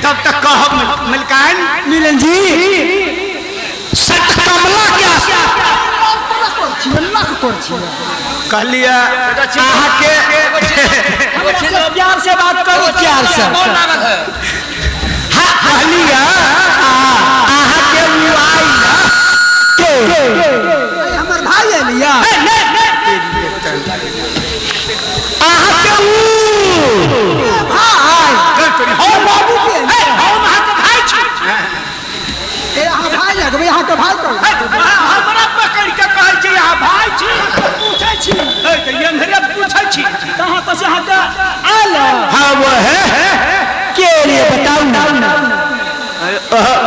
तब तक कहो मलकान मिलन जी सट कमला क्या कह लिया आहा के प्यार से बात करो प्यार से हाँ कह लिया आहा के आई ना के हमर भाई है लिया आहा के भाई और बाबू के हम आहा के भाई छी ए हां भाई लगबे यहां के भाई कर हमरा पकड़ के कहै छी यहाँ भाई छी पूछै छी ए त यंधरे पूछै छी कहां तक से यहां का आला हां वो है के लिए बताओ ना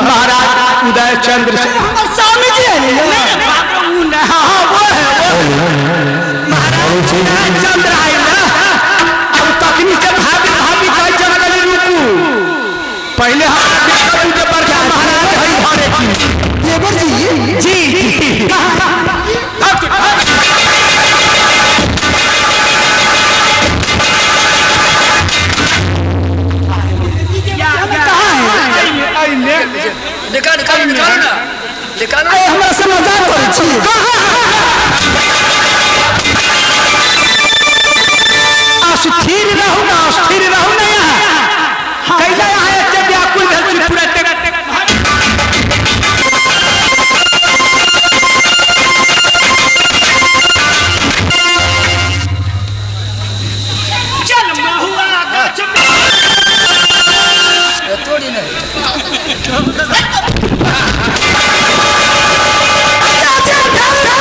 महाराज उदय चंद्र हमर स्वामी जी है हां वो है महाराज उदय चंद्र है ना अब तकनी से भाभी भाभी कह जंगल रुकू पहले हम देखा तुझे पर महाराज है घरे की जेबर जी जी निकालो ना निकालो हमरा से मजाक करै छी अस्थिर रहू ना यहाँ कैला यहाँ एते व्याकुल भेल छी तुरंत चल महुआ गाछ थोड़ी नहीं अच्छा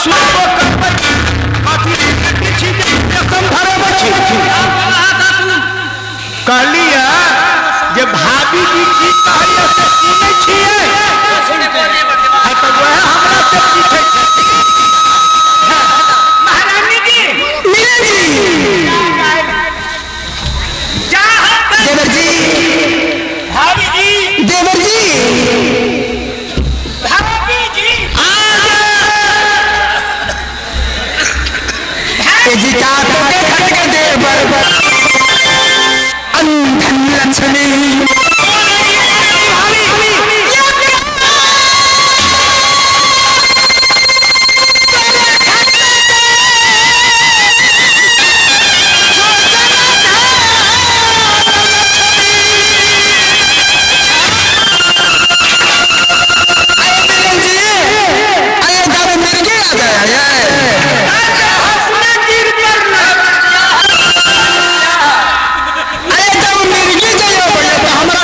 सुनो कपटी काठी के चीज कसम धरे बची कहलिया जे भाभी जी की कहलिया से सुनै छियै सुने बोलिए हां तो वह हमरा से पूछै छै महारानी जी देवर जी भाभी जी देवर जी भाभी जी जी का तो देखत के देवर अंधन लक्ष्मी हमरा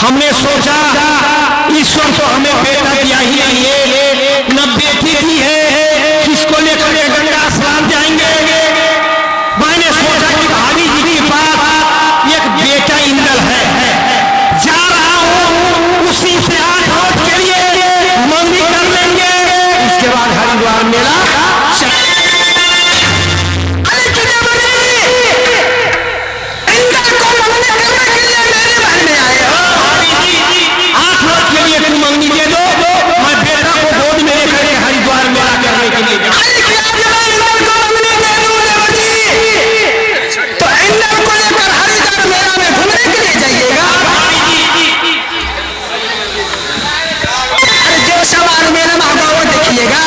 हमने सोचा ईश्वर तो हमें बेटा दिया ही नहीं है, न बेटी दी है, किसको लेकर के गंगा स्नान जाएंगे। मैंने सोचा कि भाभी जी के पास एक बेटा इंदल है, जा रहा हूँ उसी से 8 रोज के लिए मंगनी कर लेंगे, इसके बाद हरिद्वार मेला मंगनी दे दो, मैं बेटा को गोद में लेकर के हरिद्वार मेला करने के लिए तो इंदल को लेकर हरिद्वार मेला में घूमने के लिए जाइएगा। अरे जो सवार मेला में होगा वो देखिएगा।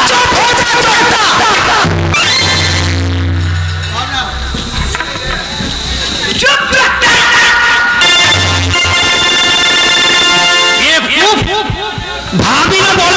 चुप हो जा भाभी ने बोला